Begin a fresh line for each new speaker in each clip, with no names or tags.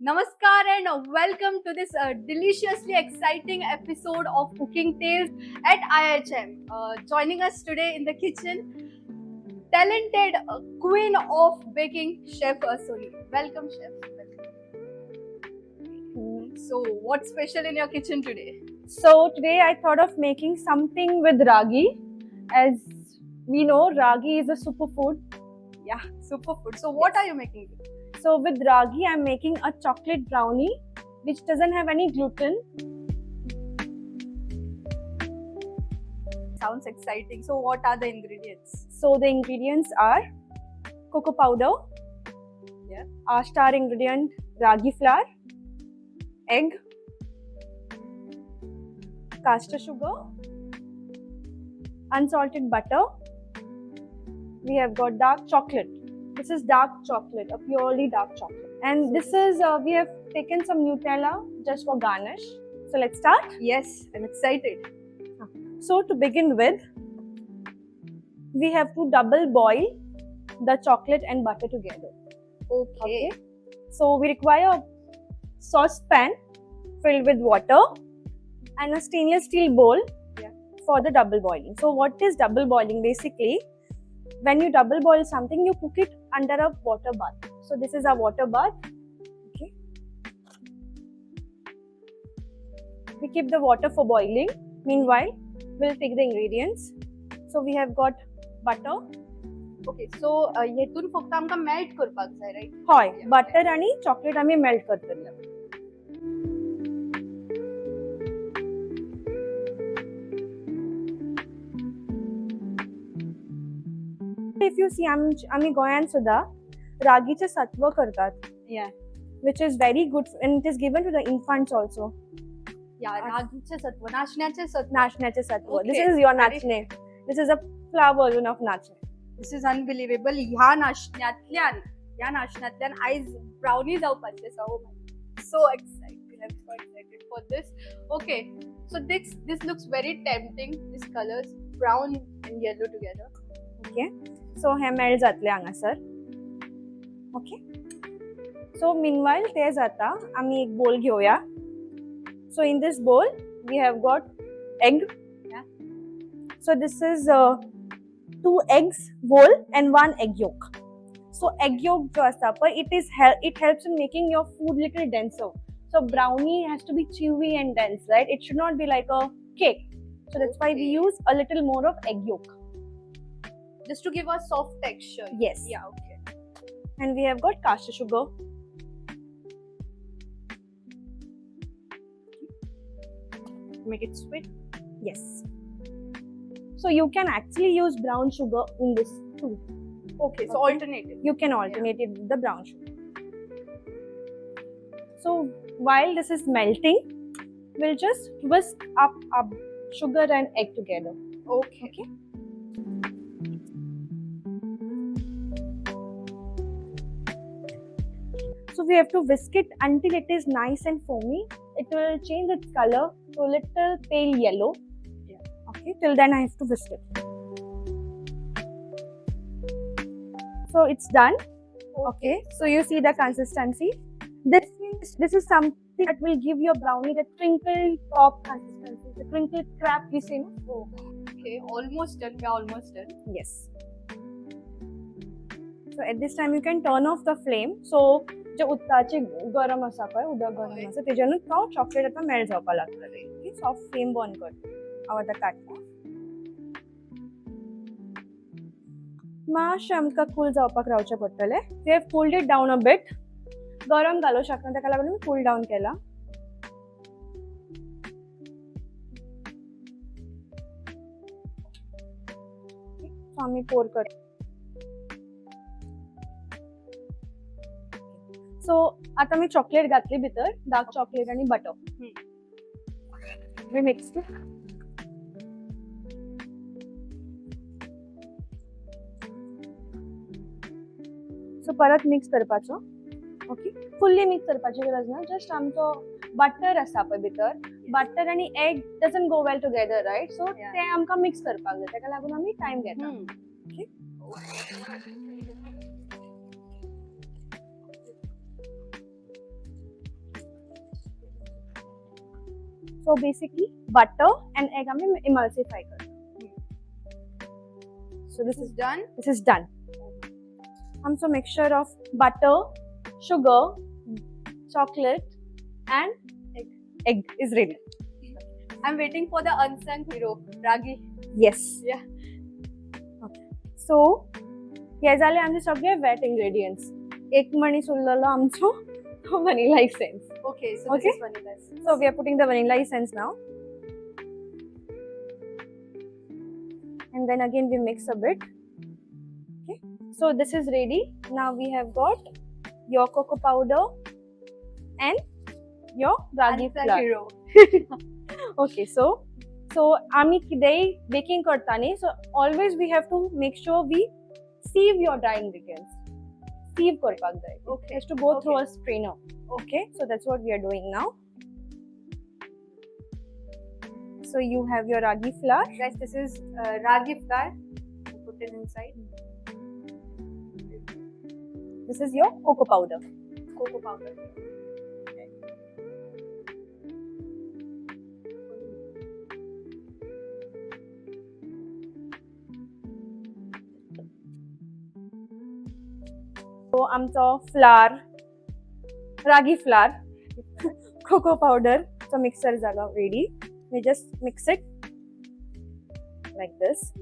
Namaskar and welcome to this deliciously exciting episode of Cooking Tales at IHM. Joining us today in the kitchen, talented queen of baking, Chef Soni. Welcome, Chef. Welcome. So, what's special in your kitchen today?
So today I thought of making something with ragi. As we know, ragi is a superfood.
Yeah, superfood. So, what are you making?
So with ragi, I'm making a chocolate brownie which doesn't have any gluten.
Sounds exciting. So, what are the ingredients?
So the ingredients are cocoa powder, our star ingredient ragi flour, egg, caster sugar, unsalted butter. We have got dark chocolate. This is dark chocolate, a purely dark chocolate. And this is, we have taken some Nutella just for garnish. So let's start.
Yes, I'm excited.
So to begin with, we have to double boil the chocolate and butter together.
Okay.
So we require a saucepan filled with water and a stainless steel bowl for the double boiling. So what is double boiling? Basically, when you double boil something, you cook it under a water bath. So this is a water bath. Okay. We keep the water for boiling. Meanwhile, we'll take the ingredients. So we have got butter.
Okay so हेतून फक्त आमकां melt करपाक जाय right
होय butter आणि chocolate आम्ही melt करतले. If you see, आम्ही गोंयांत सुद्धा रागीचे सत्व करतात. Which is very good and it is given to the infants also.
या रागीचे सत्व नाचण्याचे सत्व
नाचण्याचे सत्व.
Okay.
This is your नाचणे. This is a flour version of नाचणे.
दिस इज अनबिलिव्हेबल ह्या नाचण्यातल्यान आयज ब्राउनी जावपाचे so excited for this okay so this looks very tempting this colours brown and yellow together
okay so हे melt जातले हांगासर. Okay so meanwhile ते जाता आम्ही एक बोल घेऊया. So in this bowl we have got egg. So this is 2 eggs whole and 1 egg yolk. So egg yolk जो असता पण it helps in making your food little denser. So brownie has to be chewy and dense, right? It should not be like a cake. So that's why we use a little more of egg yolk.
just to give a soft texture.
Yes.
Yeah, okay.
And we have got caster sugar.
Make it sweet.
Yes. So you can actually use brown sugar in this too.
Okay, so
Okay.
alternative.
You can alternate it with the brown sugar. So while this is melting, we'll just whisk up sugar and egg together.
Okay.
So we have to whisk it until it is nice and foamy. It will change its color to a little pale yellow. Okay, till then I have to whisk it. So it's done. Okay, so you see the consistency. This is something that will give your brownie the crinkle top consistency, the crinkle crap we say.
Oh, okay, almost done. We are almost done.
Yes. So at this time you can turn off the flame. So जे उदकाचे गरम आसा पळय उदक गरम आसा तेजेनूच तो chocolate आतां melt जावपाक लागतले. सो फ्लेम बंद कर. हांव आतां काडटा. मातशें आमकां कूल जावपाक रावचें पडटलें. We have cooled it down a bit. गरम घालूंक शकना ताका लागून मी कूल डावन केला. सो आमी पोर करता. सो आता मी चॉकलेट घातली भितर डार्क चॉकलेट आणि butter. We mix it. So परत मिक्स करपाचो. ओके फुल्ली मिक्स करपाची गरज ना. जस्ट आमचो बटर आसा पळय भितर बटर आणि egg doesn't go well together right. So ते आमकां मिक्स करपाक जाय ताका लागून आमी टाइम घेता. Okay So basically butter and egg हमें emulsify करना. So
This is done.
this is done. So mixture of butter, sugar, chocolate and egg is ready.
I'm waiting for the unsung hero, Ragi.
Yes.
Yeah.
Okay. So हे झाले आमचे सगळे wet ingredients. एक मणीस उरलेलो आमचो vanilla essence.
Okay, so
Okay.
this is vanilla essence.
So we are putting the vanilla essence now. And then again we mix a bit. Okay. So this is ready. Now we have got your cocoa powder and your ragi
Unsung
flour.
hero.
Okay, so आम्ही किदेय baking करतानी, so always we have to make sure we sieve your dry ingredients. Sieve करपाक जाय.
Okay.
It has to go through
Okay.
a strainer. Okay, so that's what we are doing now. So you have your ragi flour.
Guys, this is ragi flour. Put it inside.
This is your cocoa powder.
Cocoa powder.
So आमचो flour, ragi flour, cocoa powder, so mixer झाला ready. We just mix it like this.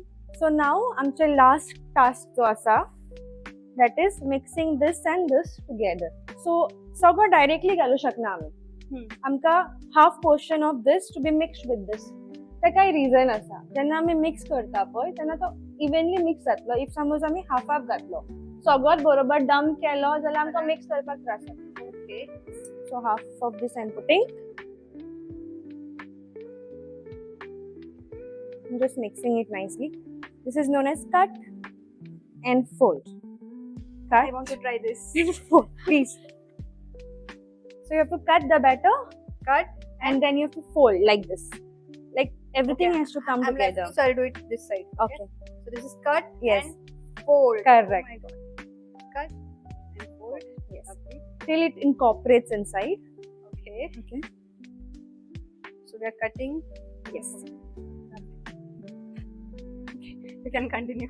So now आमचे last task जो आसा, that is mixing this and this together. So सगळं directly घालू शकना आमी. आमका half portion of this to be mixed with this. ते काय reason आसा. जेन्ना आमी mix करता पळय तेन्ना तो evenly mix जातलो. If समज आमी half घातलो, सगळं बरोबर dump केलो जाल्यार आमकां mix करपाक त्रास जाता.
Okay.
So half of this I'm putting. I'm just mixing it nicely. This is known as cut and fold.
I
Cut,
want to try this.
fold, please. So you have to cut the batter
Cut.
and then you have to fold like this. Like everything
Okay.
has to come
I'm
together.
left, so I'll do it this side.
Okay.
So this is cut
Yes.
and fold.
Correct.
Oh my god. Cut and fold.
Yes.
Okay.
Till it incorporates inside.
Okay.
Okay.
So we are cutting.
Yes.
You can continue.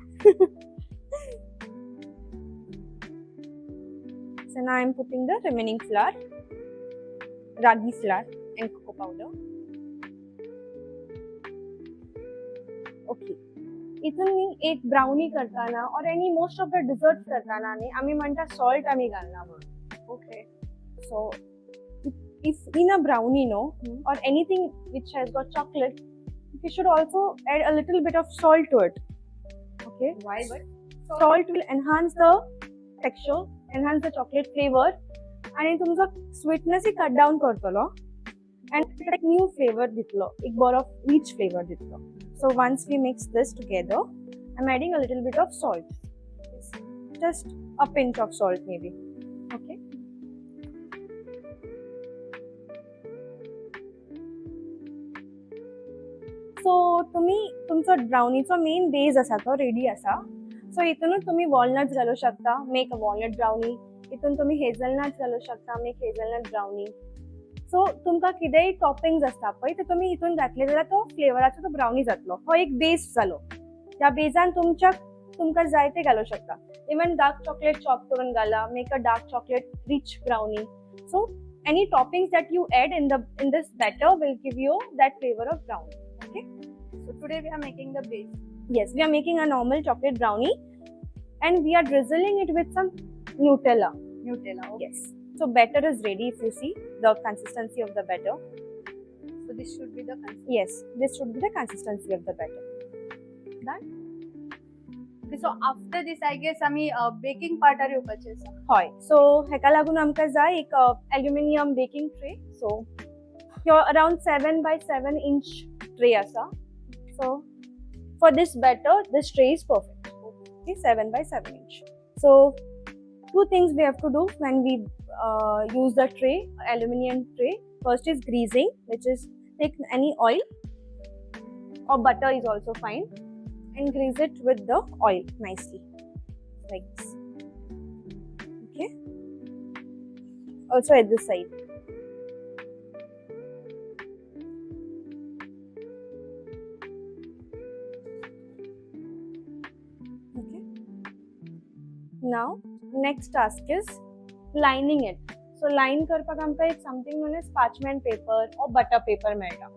So now I'm putting the remaining flour, ragi flour and cocoa powder. Okay. इथून मी एक brownie करताना or any most of the desserts करताना न्ही आमी म्हणटा salt आमी घालना म्हणून.
Okay.
So if in a brownie or anything which has got chocolate, we should also add a little bit of salt to it. Okay.
Why? But
Salt will enhance the texture, enhance the chocolate flavor, आणि तुमचो sweetness ही cut down करतलो and like new flavor दितलो, एक bit of rich flavor दितलो. So once we mix this together, I'm adding a little bit of salt, just a pinch of salt maybe. Okay. So तुम्ही तुमचो ब्राउनीचो main base आसा तो ready आसा. सो हितूनच तुम्ही walnuts घालू शकता, मेक अ वॉलनट ब्राउनी. हितून तुम्ही हेझलनट्स घालू शकता, मेक हेझलनट ब्राउनी. सो तुमकां कितेंय टॉपिंग्स आसता पळय ते तुम्ही हितून घातले जाल्यार तो फ्लेवराचो तो ब्राउनी जातलो. हो एक बेस जालो. त्या बेजान तुमकां जाय ते घालू शकता. इवन डार्क चॉकलेट चॉप करून घाला, make a dark chocolate rich brownie. So any toppings that you add in this batter will give you that flavor of brownie. Okay.
so today we are making the base.
Yes, we are making a normal chocolate brownie and we are drizzling it with some Nutella.
Nutella. Okay.
Yes. So batter is ready if you see the consistency of the batter.
So this should be the consistency.
Yes, this should be the consistency of the batter.
Done. Okay, so after this I guess आम्ही baking part येवपाचे आसा.
होय. So हेका लागून आमकां जाय एक aluminium baking tray. So your around 7 by 7 inch tray asa. So for this batter, this tray is perfect. Okay, 7 by 7 inch. So two things we have to do when we use the tray, aluminium tray. First is greasing, which is take any oil or butter is also fine and grease it with the oil nicely like this. Okay. Also at this side. Now, next task is lining it. So line करपाक आमकां एक something known as parchment paper or butter paper मेळटा.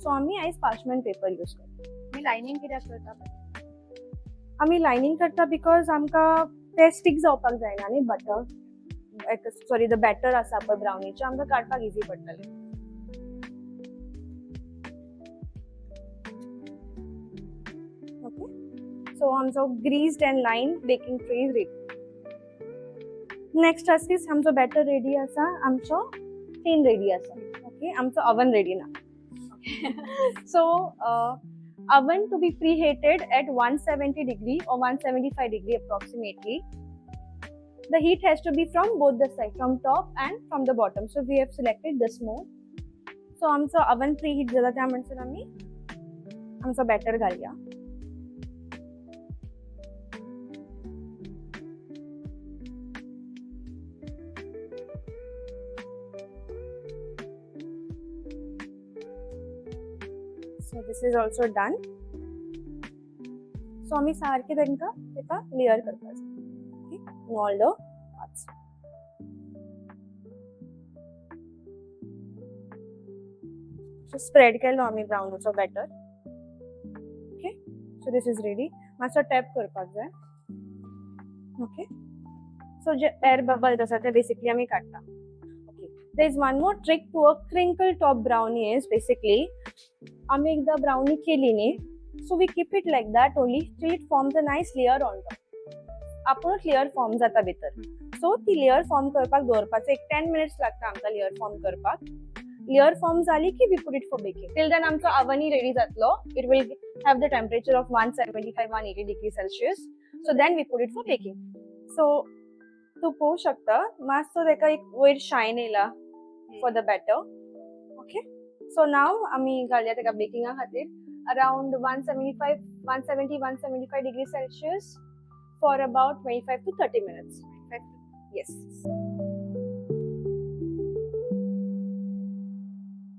So आमी आयज parchment paper use करता.
मी lining कित्याक करता?
आमी lining करता because आमकां ते stick जावपाक जायना न्ही butter. Sorry, the batter आसा पळय ब्राउनीचे आमकां काडपाक easy पडटलें. Okay. So आमचो greased and lined baking tray is ready. Next task is आमचो batter ready आसा, आमचो tin ready आसा. Okay, आमचो oven ready ना. So oven to be preheated at 170 degree or 175 degree approximately. The heat has to be from both the sides, from top and from the bottom. So we have selected this mode. So आमचो oven preheat जाला त्या म्हणसर आमी आमचो batter घालया. So this is also done. So आमी सारके तेका layer करपाचें. Okay, in all the parts. So spread केलो आमी ब्राउनीचो batter. Okay, so this is ready. मातसो tap करपाक जाय. Okay, so जे air bubbles आसा ते basically आमी काडटा. Okay, there is one more trick to a crinkle top brownie is basically आमी एकदा brownie केली न्ही, so we keep it like that only till it forms a nice layer on top. आपुणूच layer form जाता भितर. So ती layer form करपाक दवरपाचो एक 10 minutes लागता आमकां layer form करपाक. Layer form जाली की we put it for baking. Till then आमचो oven ready जातलो. It will have the temperature of 175-180 degrees Celsius. So then we put it for baking. So तू पळोवंक शकता मातसो तेका एक वयर shine येयला for the batter. Okay. So now आमी घालया तेका बेकिंगा खातीर around 170-175 degrees Celsius for about 25 to 30 minutes. Yes.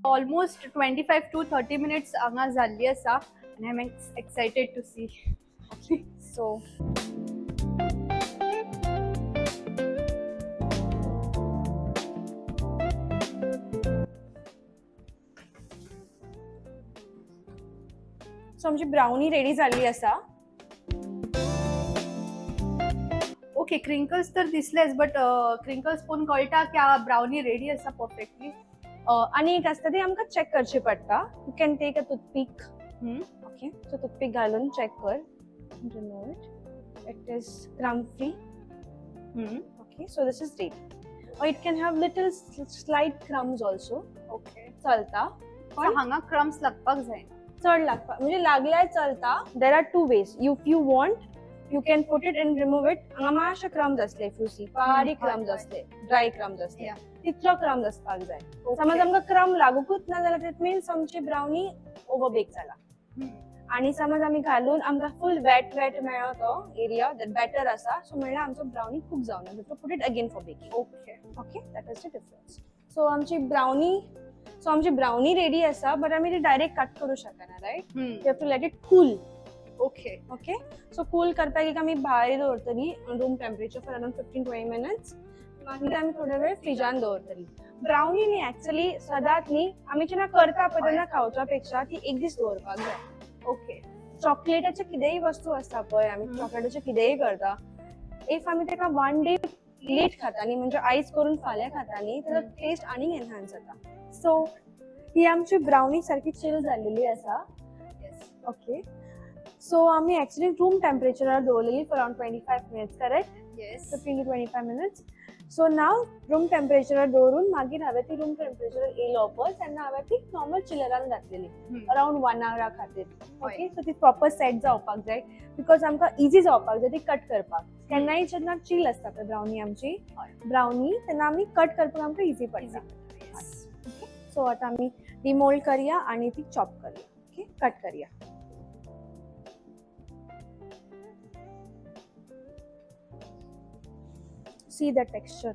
Almost 25 to 30 minutes हांगा जाल्ली आसा and I'm excited to see.
So आमची ब्राउनी रेडी जाल्ली आसा.
ओके, क्रिंकल्स तर दिसलेच बट क्रिंकल्स पळोवन कळटा की ब्राउनी रेडी आसा परफेक्टली.
आनी एक आसता ती आमकां चेक करची पडटा. You can take a toothpick. Okay, so toothpick घालून चेक कर. Remove it. It is crumb free. Okay, so this is ready. Or it can have little slight crumbs also.
Okay,
चलता.
पण हांगा क्रम्स लागपाक जायना.
चड लागपाक म्हणजे लागल्यार चलता. There are two ways. If you want, you can put it and remove it. हांगा मातशे क्रम्स असले. If you see, बारीक क्रम्स असले, ड्राय क्रम्स असले. तितलो क्रम्स असपाक जाय. समज आमकां क्रम लागूकूच ना जाल्यार इट मीन्स आमची ब्राउनी ओवर बेक जाला. आणि समज आमी घालून आमकां फुल वेट मेळ्ळो तो एरिया दॅट बॅटर आसा, सो म्हणल्यार आमचो ब्राउनी कूक जावना. So put it again for baking. Okay, that is the difference. So आमची ब्राउनी रेडी आसा, बट आमी ती डायरेक्ट कट करू शकना, right? You have to let it cool. Okay, so cool करपाक एक आमी भायर दवरतली room temperature for around 15-20 minutes. मागीर आमी थोडे वेळ फ्रिजान दवरतली. ब्राउनी न्ही एक्चुअली सदांच न्ही आमी जेन्ना करता पळय तेन्ना खावच्या पेक्षा ती एक दीस दवरपाक जाय. ओके, चॉकलेटाचे कितेंय वस्तू आसता पळय, आमी चॉकलेटाचे कितेंय करता, इफ आमी तेका 1 डे लेट खाता न्ही म्हणजे आयज करून फाल्यां खाता न्ही तेजो टेस्ट आनीक एनहान्स जाता. सो ही आमची ब्राउनी सारकी चिल जाल्लेली आसा. ओके, सो आमी एक्चुअली रूम टेम्परेचरार दवरलेली for around 25 minutes, correct? 15 to 25 minutes. So now room टेम्परेचरार दवरून मागीर हांवें ती रूम टेम्परेचरार येयलो पळय तेन्ना हांवें ती नॉर्मल चिलरान घातलेली अराउंड 1 hour खातीर. ओके, सो ती प्रॉपर सेट जावपाक जाय बिकॉज आमकां इजी जावपाक जाय ती कट करपाक. केन्नाय जेन्ना चिल आसता पळय ब्राउनी आमची ब्राउनी तेन्ना आमी कट करपाक आमकां इजी पडटा. सो आतां आमी डिमोल्ड करया आनी ती चॉप करया. ओके, कट करया. See the texture.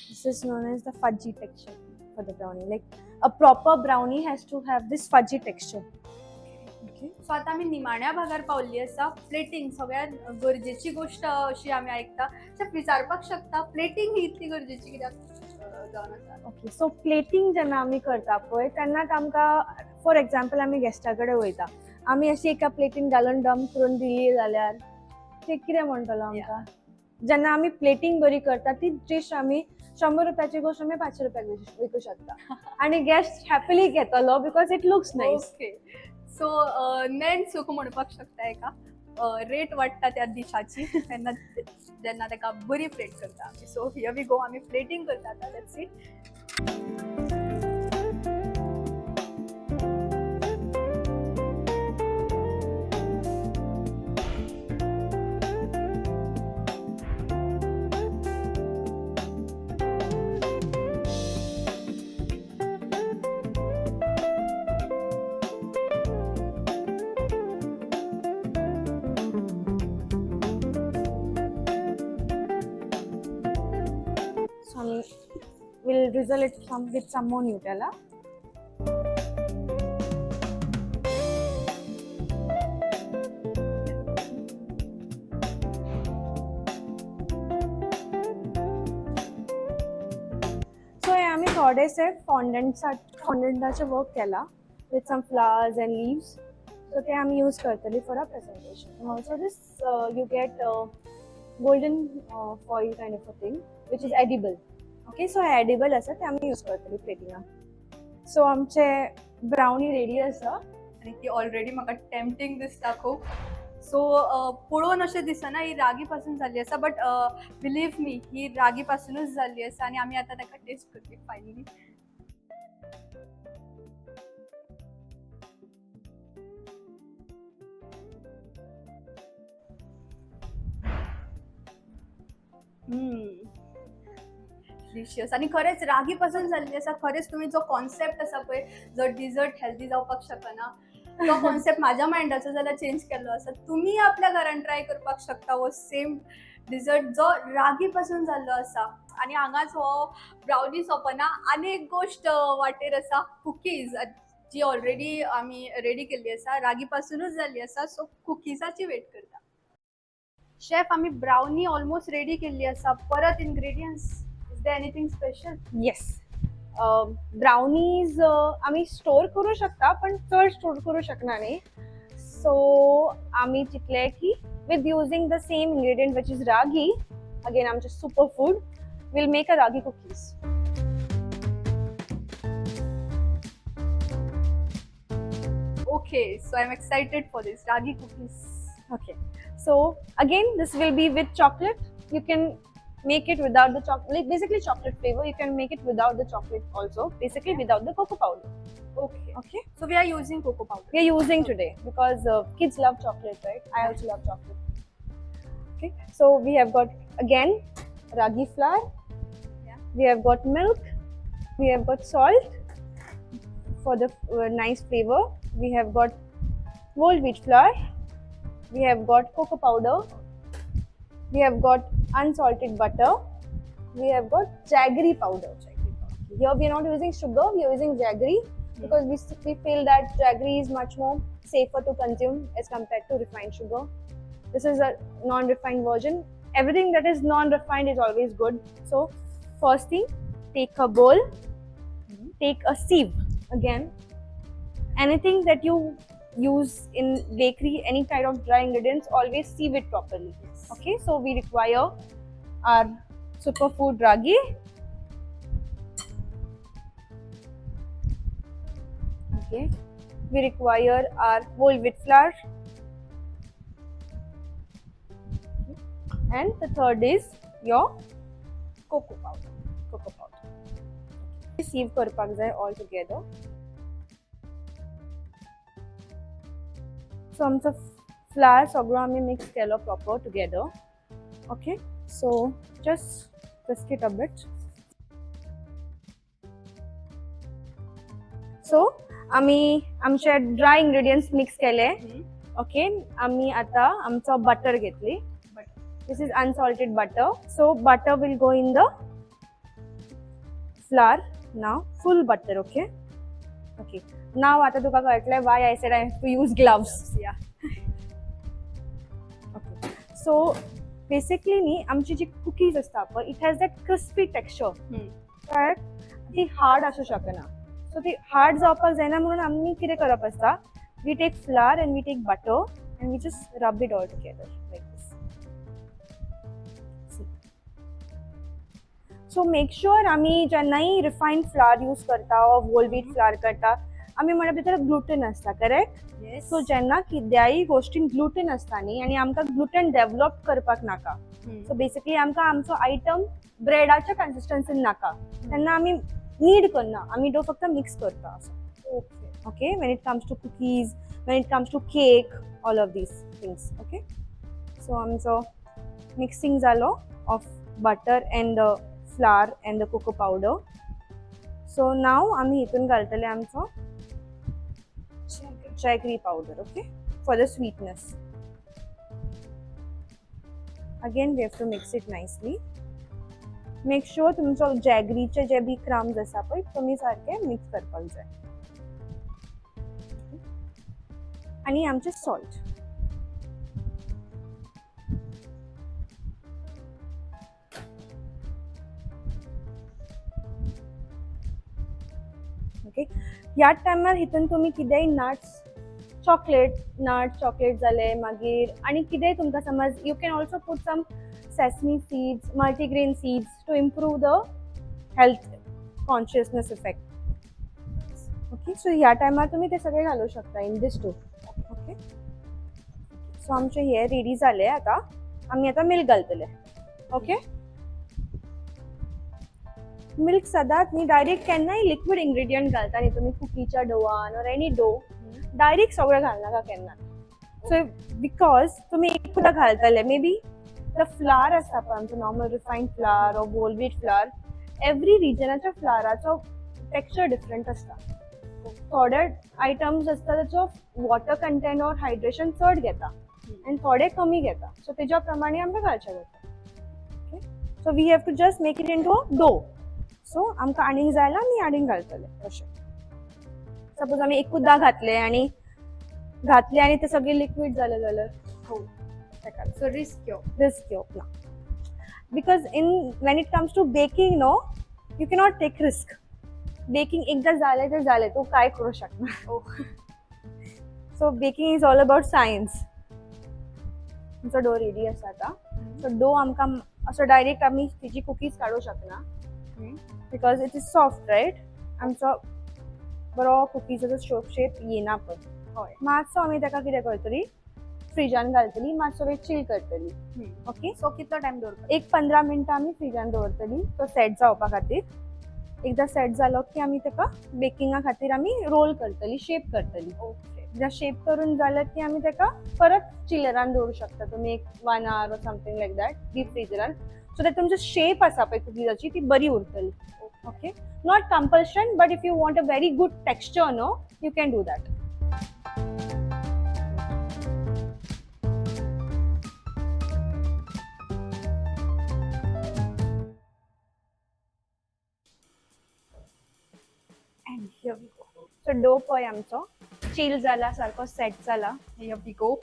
This is known as the fudgy texture for the brownie. Like a proper brownie has to have this fudgy texture. Okay. Okay
so आता आम्ही निमाण्या भागार पावल्ली आसा. प्लेटिंग सगळ्यात गरजेची गोष्ट अशी आम्ही ऐकता. विचारपाक शकता प्लेटिंग ही इतली गरजेची कित्याक जावन आसा.
ओके सो प्लेटिंग जेन्ना आमी करता पळय तेन्नाच आमकां फॉर एग्जाम्पल आमी गेस्टा कडेन वयता आमी अशी एका प्लेटीन घालून डंप करून दिली जाल्यार ते कितें म्हणटलो आमकां. जेन्ना आमी प्लेटिंग बरी करता ती डिश आमी 100 रुपयाची गोष्ट आमी 500 रुपयाक विकू शकता आनी गेस्ट हॅपिली घेतलो because it looks nice.
Okay so नेन सूख म्हणपाक शकता एका रेट वाडटा त्या डिशाची तेन्ना जेन्ना ताका बरी प्लेट करता आमी. सो हियर वी गो आमी प्लेटिंग करता आतां. Let's see.
So we'll drizzle it with some more Nutella. So आम्ही थोडेसे फॉन्डंटाचे वर्क केला with some flowers and leaves. So ते आम्ही यूज करतली for our presentation. And also this you get golden foil kind of a thing which is edible. Okay, so edible आसा ते आम्ही use करतली प्लेटिंगाक. सो आमचे ब्राउनी रेडी आसा
आणि ती ऑलरेडी म्हाका टेम्पटिंग दिसता खूब. सो पळोवन अशें दिसना ही रागी पासून जाल्ली आसा बट बिलीव मी ही रागी पासूनच जाल्ली आसा आनी आमी आतां ताका टेस्ट करतली फायनली. डिलिशियस आणि खरेंच रागी पासून जाल्ली आसा. खरेंच तुम्ही जो कॉन्सेप्ट आसा पळय जो डिझर्ट हेल्दी जावपाक शकना तो कॉन्सेप्ट म्हाज्या मायंडाचो जाल्यार चेंज केल्लो आसा. तुम्ही आपल्या घरान ट्राय करपाक शकता हो सेम डिझर्ट जो रागी पासून जाल्लो आसा. आणि हांगाच हो ब्राउनी सोंपना आनी एक गोष्ट वाटेर आसा कुकीज जी ऑलरेडी आमी रेडी केल्ली आसा रागी पासूनच जाल्ली आसा. सो कुकीजाची वेट करता. शेफ आमी ब्राउनी ऑलमोस्ट रेडी केल्ली आसा. परत ingredients is there anything special?
Yes brownies आम्ही स्टोर करू शकता पण चड स्टोर करू शकना न्ही. सो आम्ही चिंतले की with using the same ingredient which is ragi again आमचे super food will make a ragi cookies.
Okay, so I'm excited for this ragi cookies.
Okay, so again this will be with chocolate. You can make it without the chocolate, basically chocolate flavor. You can make it without the chocolate also, basically without the cocoa powder.
Okay. So we are using cocoa powder.
We are using today because kids love chocolate, right? I also love chocolate. Okay, so we have got again ragi flour.
Yeah.
We have got milk. We have got salt for the nice flavor. We have got whole wheat flour. We have got cocoa powder. We have got unsalted butter. We have got jaggery powder. Here we are not using sugar, we are using jaggery because we feel that jaggery is much more safer to consume as compared to refined sugar. This is a non-refined version. Everything that is non-refined is always good. So first thing, take a bowl, take a sieve. Again, anything that you use in bakery, any kind of dry ingredients, always sieve it properly. Okay, so we require our superfood ragi. Okay, we require our whole wheat flour, and the third is your cocoa powder. Sieve करपाक जाय all together. So आमचो flower सगळो आमी mix Kelo proper together. Okay, so just whisk it a bit. So आमी आमचे dry ingredients mix केले. Okay, आमी आता आमचो बटर घेतली. This is unsalted butter. So butter will go in the flour now, full butter. Okay, okay, now आता तुका कळटलंय why I said I have to use gloves.
Yeah
okay, so basically न्ही आमची जी कुकीज असता पळय it has that crispy texture, कळ्ळें? ती हार्ड असू शकना. सो ती हार्ड जावपाक जायना म्हणून आमी कितें करप आसता, we take flour and we take butter and we just rub it all together like this. So make sure आमी जेन्नाय रिफायंड फ्लावर यूज करता वा होल व्हीट फ्लावर करता, आमी म्हणल्या भितर ग्लुटेन आसता, करेक्ट?
येस.
सो जेन्ना किद्याय गोश्टीन ग्लुटेन आसता न्ही आनी आमकां ग्लुटेन डेव्हलप करपाक नाका, सो बेसिकली आमकां आमचो आयटम ब्रेडाच्या कन्सिस्टन्सीन नाका, तेन्ना आमी नीड करना, आमी डो फक्त मिक्स करता असो.
Okay.
Okay, when it comes to cookies, when it comes to cake, all of these things. Okay, so आमचो mixing जालो of butter and the flour and the cocoa powder. So now आमी हितून घालतले आमचो jaggery powder, okay, for the sweetness. Again we have to mix it nicely. Make sure तुमचो जॅगरीचे जे B crumbs आसा पळय तुमी सारके मिक्स करपाक जाय. आणि आमचे सॉल्ट. ओके, ह्या टायमार हितून तुमी कितेंय नट्स, चॉकलेट जाले, मागीर आनी कितेंय तुमकां समज you can also put some sesame seeds, multigrain seeds to improve the health consciousness effect. Okay, so ह्या टायमार तुमी ते सगळे घालू शकता इन दीस टू. ओके, सो आमचे हे रेडी जाले. आता आमी आता मिल्क घालतले. ओके, मिल्क सदांच न्ही डायरेक्ट केन्नाय लिक्वीड इंग्रेडियंट घालता न्ही तुमी कुकीच्या डोवान ऑर एनी डो, डायरेक्ट सगळें घालनाका केन्ना. सो बिकॉज तुमी एकदां घालतले मे बी द फ्लावर आसता पळय आमचो normal refined flour or whole wheat flour, every रिजनाच्या फ्लावराचो टेक्स्चर डिफरंट आसता. थोडे आयटम्स आसता ताचो वॉटर कंटेंट ऑर हायड्रेशन चड घेता आनी थोडे कमी घेता, सो तेज्या प्रमाणे आमकां घालचें पडटा. Okay, so we have to just make it into dough. So आमकां आनीक जाय जाल्यार आमी आनीक घालतले. अशें सपोज आमी एकूचदां घातले आनी ते सगळे लिक्वीड जाले जाल्यार
हो,
ताका
सो रिस्क
घेवप ना. Because when it comes to baking no you cannot take risk. Baking एकदां जालें तें जालें, तूं कांय करूं शकना. So baking is all about science. आमचो डो रेडी आसा आतां. सो डो आमकां असो डायरेक्ट आमी तेजी कुकीज काडूं शकना because it is soft, right? आमचो बरो कुकीजाचो शेप येना पळय. हय, मातसो आमी ताका कितें करतली, फ्रिजान घालतली, मातसो वेळ चिल करतली. ओके,
सो कितलो टायम दवरता?
एक 15 मिनटां आमी फ्रिजान दवरतली तो सेट जावपा खातीर. एकदा सेट जालो की आमी ताका बेकिंगा खातीर आमी रोल करतली, शेप करतली.
ओके,
एकदा शेप करून जालें की आमी ताका परत चिलरान दवरूं शकता तुमी एक 1 hour or something like that deep फ्रिजरान, सो दॅट तुमची शेप आसा पळय कुकीजाची ती बरी उरतली. Okay, not compulsion, but if you want a very good texture no you can do that.
And here we go.
So dough पळय आमचो चिल जाला, सारको सेट जाला.
Here we go.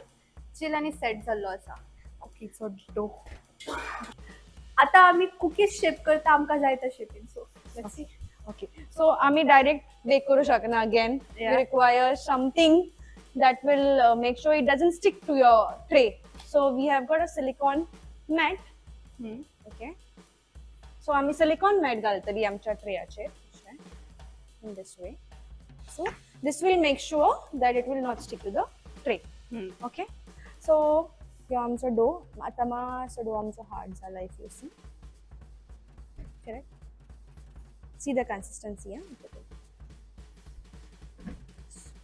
चिल आणि सेट जाल्लो आसा. Okay, so dough. आता आमी कुकीज शेप करता आमकां जाय त्या शेपीन. So let's see.
Okay, so आम्ही डायरेक्ट बेक करू शकना. Again we require something that will make sure it doesn't stick to your tray. So we have got a silicone mat. Okay, so आम्ही silicone mat घालतली आमच्या ट्रेयाचेर in this way. So this will make sure that it will not stick to the tray. Okay, so यो आमचो dough. आता मातसो dough आमचो hard जाला, if you see. Correct? See the consistency, yeah?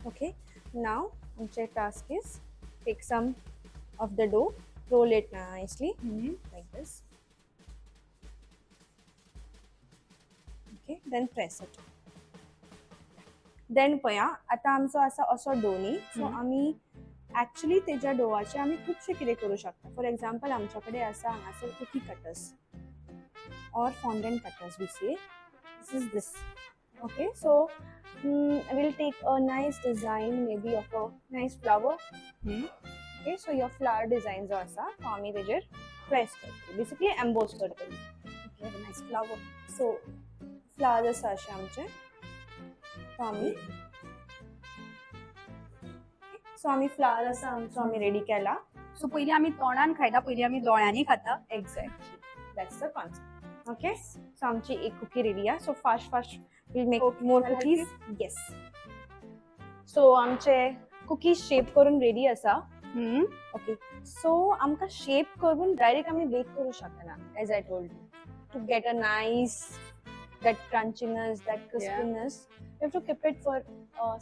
Okay, now our task is take some of the dough, roll it nicely like this. Okay, then press it. Then पया आता आमचो आसा असो dough न्ही, सो आमी actually तेज्या डोवाचे आमी खूबशे कितें करूं शकता. फॉर एग्जांपल आमच्या कडेन आसा हांगासर cookie cutters or fondant cutters we say. This is this. Okay, so We'll take a nice design, maybe of a nice flower. Okay, so your flower design जो असा तो आम्ही तेजेर press करतो. Basically emboss करतो. Okay, a nice flower. So flowers असा अशे आमचे. तो आम्ही सो आम्ही फ्लावर असा आमचो आम्ही रेडी केला.
सो पयलीं आमी तोंडान खायना, पयलीं आमी दोळ्यांनी खाता.
Exactly that's the concept. Okay, so आमची एक कुकी रेडी आहे. So fast will make more cookies. Yes. So आमचे कुकीज शेप करून रेडी असा. ओके, सो आमकां शेप करून डायरेक्ट आमी बेक करू शकना. As I told you, to get a nice that crunchiness, that crispiness, you have to keep it for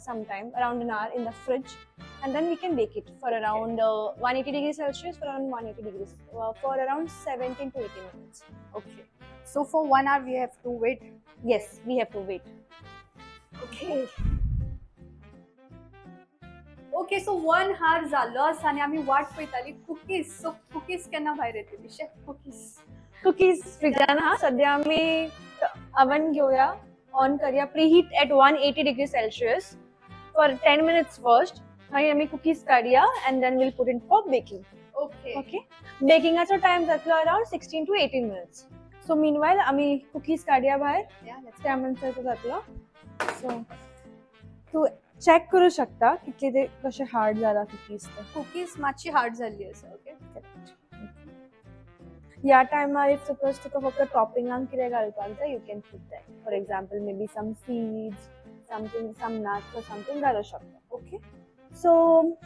some time, around an hour in the fridge, and then we can bake it for around 180 degrees Celsius, for around 180 degrees, for around 17 to 18 minutes.
Okay. So for 1 hour we have to wait.
Yes, we have to wait.
Okay. Okay, so 1 hour झालं आसा आनी आमी वाट पळयताली cookies. सो cookies केन्ना भायर येतली? Chef cookies.
Cookies फ्रिजान हा. सध्या आम्ही oven घेऊया, ऑन करूया, preheat at 180 degrees Celsius for 10 minutes first. आणि आम्ही कुकीज काढूया and then we'll put it for baking.
Okay.
Okay. बेकिंगाचो टाइम जातलो around 16 to 18 minutes. So meanwhile आम्ही कुकीज काढूया भायर.
Yeah, let's
त्या मनसाचो जातलो. सो तू चेक करू शकता कितले ते कशे हार्ड जाला कुकीज ते.
कुकीज मातशी हार्ड झाली आसा. ओके.
या टायमार इफ सपोज तुका फक्त टॉपिंगाक कितें घालपाक जाय, you can put that. For example may be some seeds, something, some nuts or something घालूं शकता. ओके. सो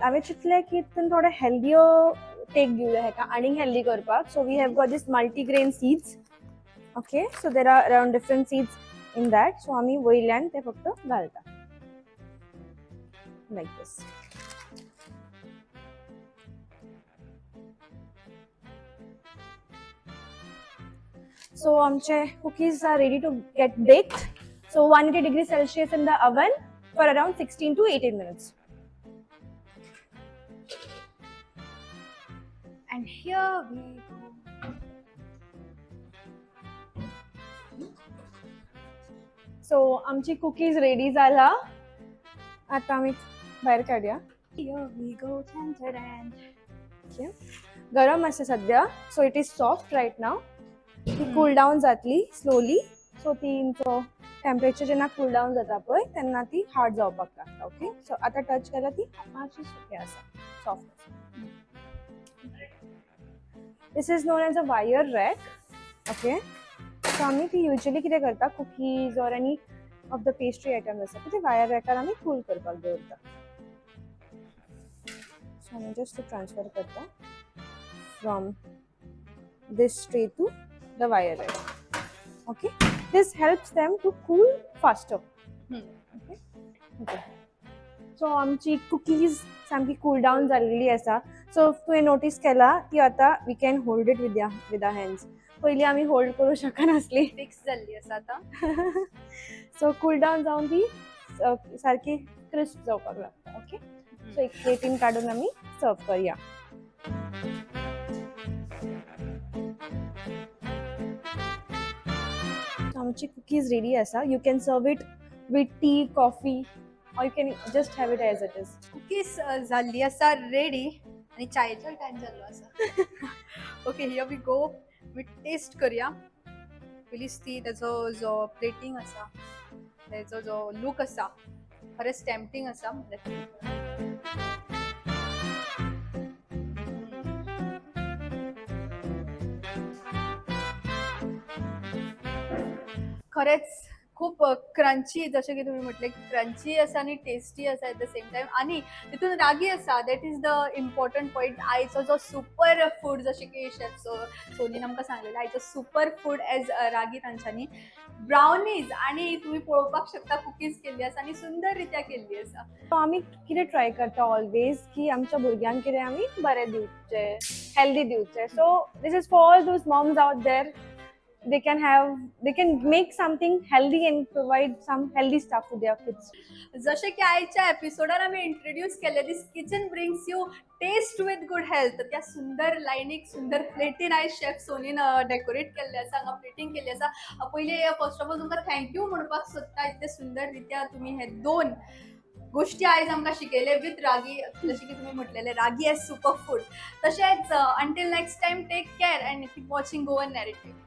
हांवें चिंतलें की तितून थोडे हेल्दियो टेक दिवया हेका आनीक हेल्दी करपाक. So we have got this multigrain seeds. Okay, so there are around different seeds in that. So आमी वयल्यान ते फक्त घालता लायक दिस. So आमचे cookies are ready to get baked. So 180 degrees Celsius in the oven for around 16 to 18 minutes.
And here we go.
So आमची cookies ready झाला. आता आम्ही बाहेर काढूया.
Here we go. Tan, tan.
Okay. गरम असे सध्या. So it is soft right now. ती कूल डाऊन जातली स्लोली. सो तींचो टेम्परेचर जेन्ना कूल डाऊन जाता पळय तेन्ना ती हार्ड जावपाक लागता. ओके, सो आता टच केल्यार ती मातशी सुकी आसा, soft. This is known as a wire rack. Okay, so आमी ती युजली कितें करता, cookies or any of the pastry items आसा ती वायर रॅकार आमी कूल करपाक दवरता. सो आमी जस्ट ट्रान्सफर करता from this tray to the wire rack. Okay, this helps them to cool faster. Okay. Okay. So आमची cookies सामकी cool down झालेली आसा. So तुवें नोटीस केला ती आता we can hold it with our hands. पयली आमी होल्ड करू शकनासली.
फिक्स झाली आसा आता.
सो कूल डाऊन जावन ती सारकी क्रिस्प जावपाक लागता. ओके, सो एक प्लेटीन काडून आमी सर्व करूया. आमची cookies ready आसा. You can serve it with tea, coffee, or you can just have it as it is.
Cookies झाली आसा रेडी आणि चायेचो टाइम झालो आसा. Okay, here we go. मी टेस्ट करूया. प्लीज ती त्याचो जो प्लेटिंग आसा, त्याचो जो लूक आसा खरेंच टेम्पटिंग आसा. खरेंच खूप क्रंची, जशें की तुम्ही म्हटले क्रंची आसा आणि टेस्टी आसा एट द सेम टाइम. आणि तितून रागी आसा. That is the important point. आयचो जो सुपर फूड, जशें की शेफ सोनीन आमकां सांगलेलें, आयचो सुपर फूड एज रागी तांच्यांनी ब्राउनीज आणि तुम्ही पळोवपाक शकता कुकीज केल्ली आसा आणि सुंदर रित्या केल्ली आसा.
सो आमी कितें ट्राय करता ऑलवेज की आमच्या भुरग्यांक कितें आमी बरें दिवचें, हेल्दी दिवचें. So this is for all those moms out there they can make something healthy and provide some healthy stuff to their kids.
जसे की आयच्या एपिसोडार आम्ही इंट्रोड्यूस केले this kitchen brings you taste with good health. त्या सुंदर लायनीक सुंदर प्लेटीन आयज chef सोनीन decorate केल्ले आसा, हांगा प्लेटींग केल्ली आसा. पयली फर्स्ट ऑफ ऑल तुमकां थँक्यू म्हणपाक सोदता, इतले सुंदर रित्या तुमी हे 2 गोष्टी आयज आमकां शिकयले विथ रागी. जशें की तुमी म्हटलेले रागी एज सुपर फूड. तशेंच until next time take care and keep watching Goan narrative.